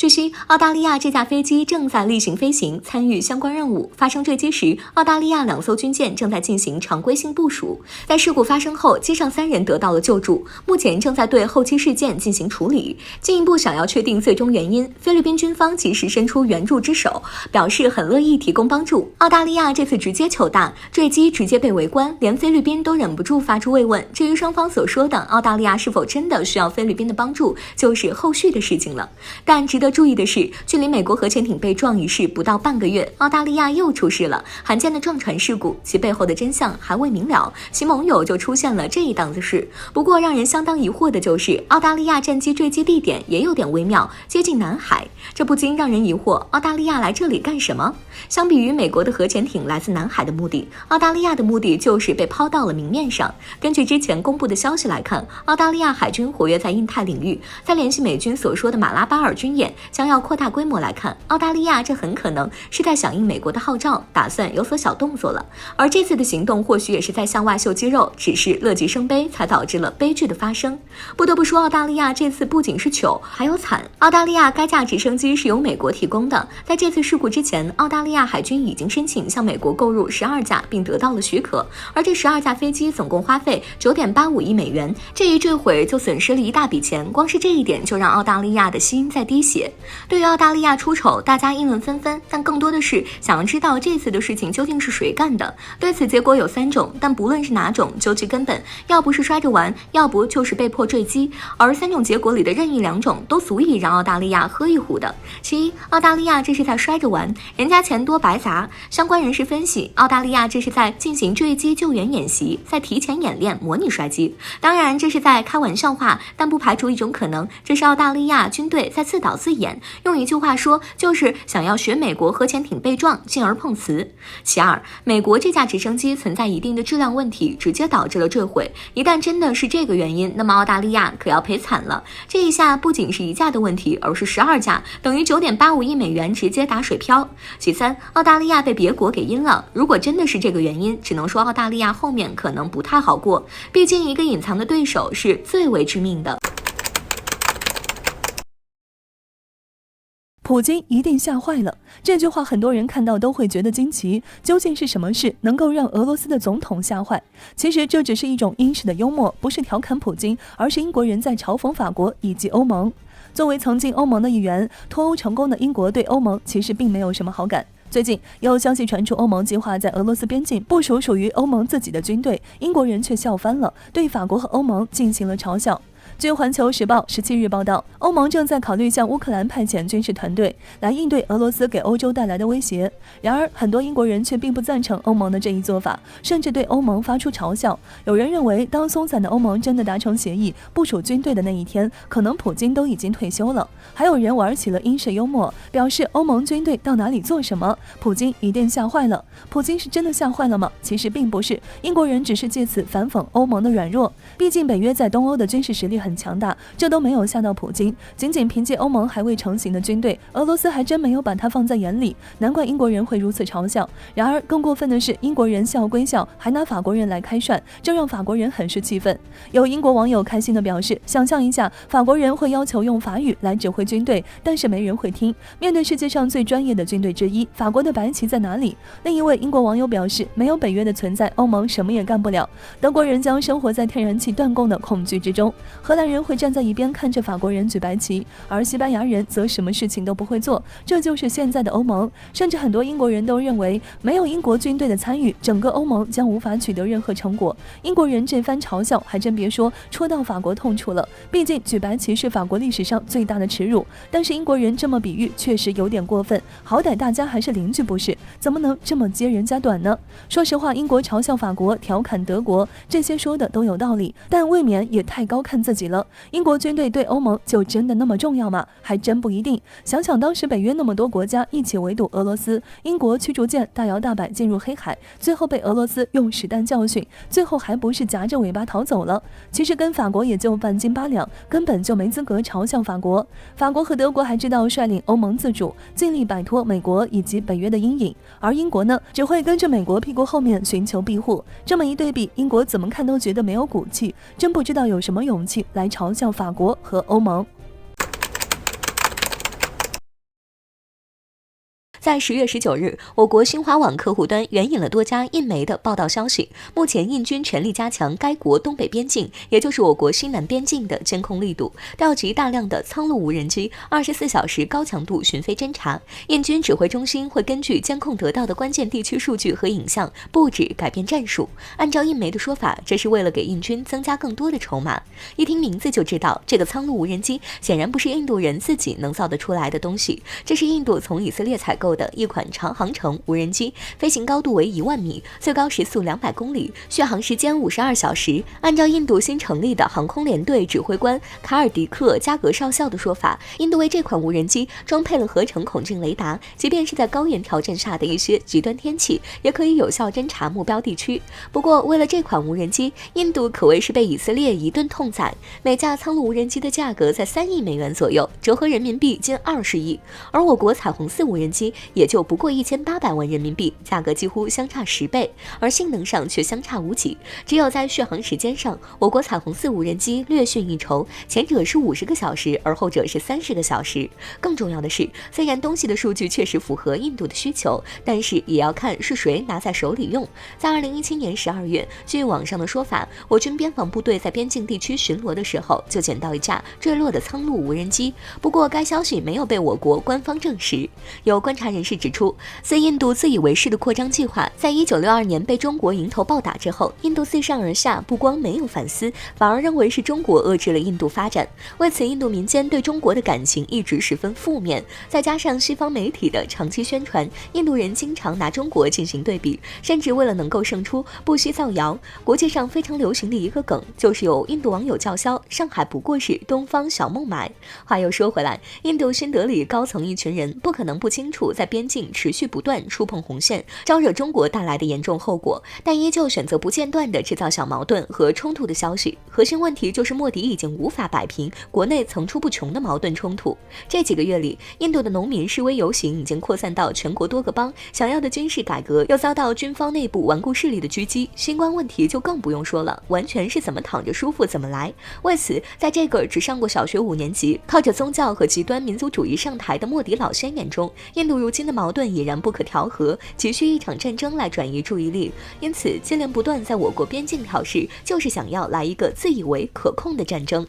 据悉，澳大利亚这架飞机正在例行飞行，参与相关任务。发生坠机时，澳大利亚2艘军舰正在进行常规性部署。在事故发生后，机上3人得到了救助，目前正在对后期事件进行处理。进一步想要确定最终原因，菲律宾军方及时伸出援助之手，表示很乐意提供帮助。澳大利亚这次直接糗大，坠机直接被围观，连菲律宾都忍不住发出慰问。至于双方所说的澳大利亚是否真的需要菲律宾的帮助，就是后续的事情了。但值得注意的是，距离美国核潜艇被撞一事不到半个月，澳大利亚又出事了，罕见的撞船事故，其背后的真相还未明了，其盟友就出现了这一档子事。不过让人相当疑惑的就是，澳大利亚战机坠机地点也有点微妙，接近南海，这不禁让人疑惑，澳大利亚来这里干什么？相比于美国的核潜艇来自南海的目的，澳大利亚的目的就是被抛到了明面上。根据之前公布的消息来看，澳大利亚海军活跃在印太领域，在联系美军所说的马拉巴尔军演将要扩大规模来看，澳大利亚这很可能是在响应美国的号召，打算有所小动作了。而这次的行动或许也是在向外秀肌肉，只是乐极生悲，才导致了悲剧的发生。不得不说，澳大利亚这次不仅是糗，还有惨。澳大利亚该架直升机是由美国提供的，在这次事故之前，澳大利亚海军已经申请向美国购入12架，并得到了许可。而这12架飞机总共花费9.85亿美元，这一坠毁就损失了一大笔钱，光是这一点就让澳大利亚的心在滴血。对于澳大利亚出丑，大家议论纷纷，但更多的是想要知道这次的事情究竟是谁干的。对此结果有3种，但不论是哪种，究其根本，要不是摔着玩，要不就是被迫坠机，而3种结果里的任意2种都足以让澳大利亚喝一壶的。其一，澳大利亚这是在摔着玩，人家钱多白砸。相关人士分析，澳大利亚这是在进行坠机救援演习，在提前演练模拟摔机。当然这是在开玩笑话，但不排除一种可能，这是澳大利亚军队在自导自演，用一句话说，就是想要学美国核潜艇被撞，进而碰瓷。其二，美国这架直升机存在一定的质量问题，直接导致了坠毁。一旦真的是这个原因，那么澳大利亚可要赔惨了。这一下不仅是1架的问题，而是12架，等于9.85亿美元直接打水漂。其三，澳大利亚被别国给阴了。如果真的是这个原因，只能说澳大利亚后面可能不太好过，毕竟一个隐藏的对手是最为致命的。普京一定吓坏了，这句话很多人看到都会觉得惊奇，究竟是什么事能够让俄罗斯的总统吓坏？其实这只是一种英式的幽默，不是调侃普京，而是英国人在嘲讽法国以及欧盟。作为曾经欧盟的一员，脱欧成功的英国对欧盟其实并没有什么好感。最近有消息传出，欧盟计划在俄罗斯边境部署属于欧盟自己的军队，英国人却笑翻了，对法国和欧盟进行了嘲笑。据环球时报17日报道，欧盟正在考虑向乌克兰派遣军事团队来应对俄罗斯给欧洲带来的威胁。然而很多英国人却并不赞成欧盟的这一做法，甚至对欧盟发出嘲笑。有人认为，当松散的欧盟真的达成协议部署军队的那一天，可能普京都已经退休了。还有人玩起了英式幽默，表示欧盟军队到哪里做什么，普京一定吓坏了。普京是真的吓坏了吗？其实并不是，英国人只是借此反讽欧盟的软弱。毕竟北约在东欧的军事实力很强大，这都没有吓到普京。仅仅凭借欧盟还未成型的军队，俄罗斯还真没有把它放在眼里，难怪英国人会如此嘲笑。然而更过分的是，英国人笑归笑，还拿法国人来开涮，这让法国人很是气愤。有英国网友开心地表示，想象一下，法国人会要求用法语来指挥军队，但是没人会听。面对世界上最专业的军队之一，法国的白旗在哪里？另一位英国网友表示，没有北约的存在，欧盟什么也干不了。德国人将生活在天然气断供的恐惧之中，荷兰人会站在一边看着法国人举白旗，而西班牙人则什么事情都不会做。这就是现在的欧盟。甚至很多英国人都认为，没有英国军队的参与，整个欧盟将无法取得任何成果。英国人这番嘲笑还真别说，戳到法国痛处了。毕竟举白旗是法国历史上最大的耻辱，但是英国人这么比喻确实有点过分，好歹大家还是邻居不是，怎么能这么揭人家短呢？说实话，英国嘲笑法国，调侃德国，这些说的都有道理，但未免也太高看自己了。英国军队对欧盟就真的那么重要吗？还真不一定。想想当时北约那么多国家一起围堵俄罗斯，英国驱逐舰大摇大摆进入黑海，最后被俄罗斯用实弹教训，最后还不是夹着尾巴逃走了。其实跟法国也就半斤八两，根本就没资格嘲笑法国。法国和德国还知道率领欧盟自主，尽力摆脱美国以及北约的阴影，而英国呢，只会跟着美国屁股后面寻求庇护。这么一对比，英国怎么看都觉得没有骨气，真不知道有什么勇气来嘲笑法国和欧盟。在10月19日，我国新华网客户端援引了多家印媒的报道消息，目前印军全力加强该国东北边境，也就是我国西南边境的监控力度，调集大量的苍鹭无人机，24小时高强度巡飞侦察。印军指挥中心会根据监控得到的关键地区数据和影像，布置改变战术。按照印媒的说法，这是为了给印军增加更多的筹码。一听名字就知道，这个苍鹭无人机显然不是印度人自己能造得出来的东西，这是印度从以色列采购的一款长航程无人机，飞行高度为1万米，最高时速200公里，续航时间52小时。按照印度新成立的航空联队指挥官卡尔迪克·加格少校的说法，印度为这款无人机装配了合成孔径雷达，即便是在高原条件下的一些极端天气，也可以有效侦察目标地区。不过，为了这款无人机，印度可谓是被以色列一顿痛宰。每架苍鹭无人机的价格在3亿美元左右，折合人民币近20亿，而我国彩虹4无人机也就不过1800万人民币，价格几乎相差10倍，而性能上却相差无几。只有在续航时间上，我国彩虹4无人机略逊一筹，前者是50个小时，而后者是30个小时。更重要的是，虽然东西的数据确实符合印度的需求，但是也要看是谁拿在手里用。在2017年12月，据网上的说法，我军边防部队在边境地区巡逻的时候，就捡到一架坠落的苍鹭无人机。不过，该消息没有被我国官方证实。有观察人士指出，自印度自以为是的扩张计划在1962年被中国迎头暴打之后，印度自上而下不光没有反思，反而认为是中国遏制了印度发展。为此，印度民间对中国的感情一直十分负面，再加上西方媒体的长期宣传，印度人经常拿中国进行对比，甚至为了能够胜出，不惜造谣。国际上非常流行的一个梗，就是有印度网友叫嚣上海不过是东方小孟买。话又说回来，印度新德里高层一群人不可能不清楚在边境持续不断触碰红线，招惹中国带来的严重后果，但依旧选择不间断地制造小矛盾和冲突的消息。核心问题就是莫迪已经无法摆平国内层出不穷的矛盾冲突。这几个月里，印度的农民示威游行已经扩散到全国多个邦，想要的军事改革又遭到军方内部顽固势力的狙击，新冠问题就更不用说了，完全是怎么躺着舒服怎么来。为此，在这个只上过小学5年级，靠着宗教和极端民族主义上台的莫迪老先眼中，印度如今的矛盾已然不可调和，急需一场战争来转移注意力。因此，接连不断在我国边境挑事，就是想要来一个自以为可控的战争。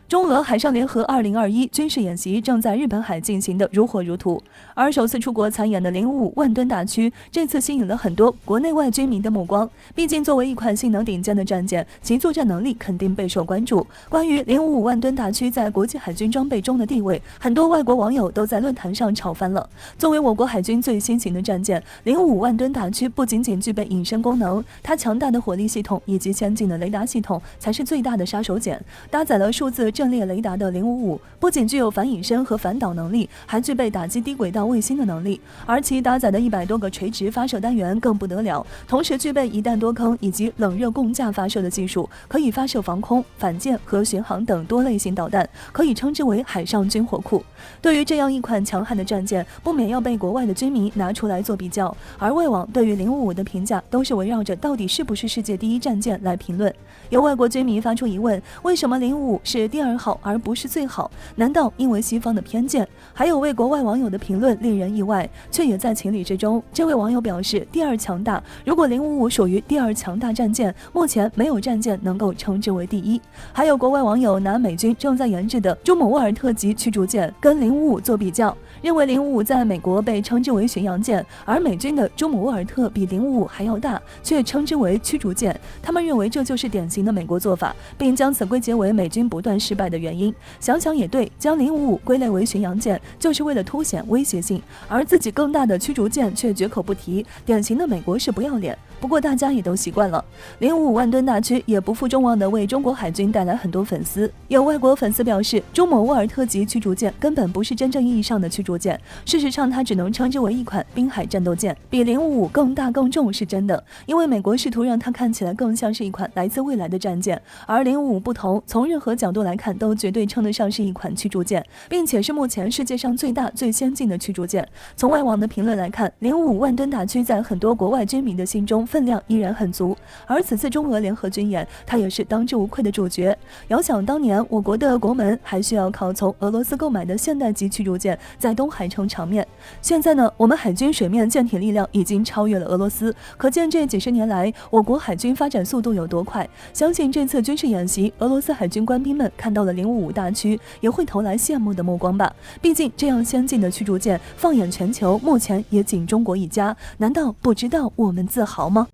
中俄海上联合2021军事演习正在日本海进行得如火如荼，而首次出国参演的055万吨大驱这次吸引了很多国内外军迷的目光。毕竟作为一款性能顶尖的战舰，其作战能力肯定备受关注。关于055万吨大驱在国际海军装备中的地位，很多外国网友都在论坛上吵翻了。作为我国海军最新型的战舰，055万吨大驱不仅仅具备隐身功能，它强大的火力系统以及先进的雷达系统才是最大的杀手锏。搭载了数字阵列雷达的055不仅具有反隐身和反导能力，还具备打击低轨道卫星的能力，而其搭载的100多个垂直发射单元更不得了，同时具备一弹多坑以及冷热共架发射的技术，可以发射防空、反舰和巡航等多类型导弹，可以称之为海上军火库。对于这样一款强悍的战舰，不免要被国外的军迷拿出来做比较，而外网对于055的评价都是围绕着到底是不是世界第一战舰来评论。有外国军迷发出疑问，为什么055是第2好而不是最好？难道因为西方的偏见？还有位国外网友的评论令人意外，却也在情理之中。这位网友表示，第2强大，如果055属于第2强大战舰，目前没有战舰能够称之为第1。还有国外网友拿美军正在研制的朱姆沃尔特级驱逐舰跟055做比较，认为055在美国被称之为巡洋舰，而美军的朱姆沃尔特比055还要大，却称之为驱逐舰。他们认为这就是典型的美国做法，并将此归结为美军不断失败的原因。想想也对，将055归类为巡洋舰，就是为了凸显威胁性，而自己更大的驱逐舰却绝口不提，典型的美国式不要脸。不过大家也都习惯了，055万吨大驱也不负众望地为中国海军带来很多粉丝。有外国粉丝表示，朱姆沃尔特级驱逐舰根本不是真正意义上的驱逐舰，事实上它只能称之为一款滨海战斗舰，比055更大更重是真的，因为美国试图让它看起来更像是一款来自未来的战舰，而055不同，从任何角度来看都绝对称得上是一款驱逐舰，并且是目前世界上最大最先进的驱逐舰。从外网的评论来看，055万吨大驱在很多国外军迷的心中分量依然很足。而此次中俄联合军演，它也是当之无愧的主角。遥想当年，我国的国门还需要靠从俄罗斯购买的现代级驱逐舰在东海撑场面。现在呢，我们海军水面舰艇力量已经超越了俄罗斯，可见这几十年来我国海军发展速度有多快。相信这次军事演习，俄罗斯海军官兵们看到了055大驱，也会投来羡慕的目光吧。毕竟这样先进的驱逐舰，放眼全球，目前也仅中国一家，难道不知道我们自豪吗？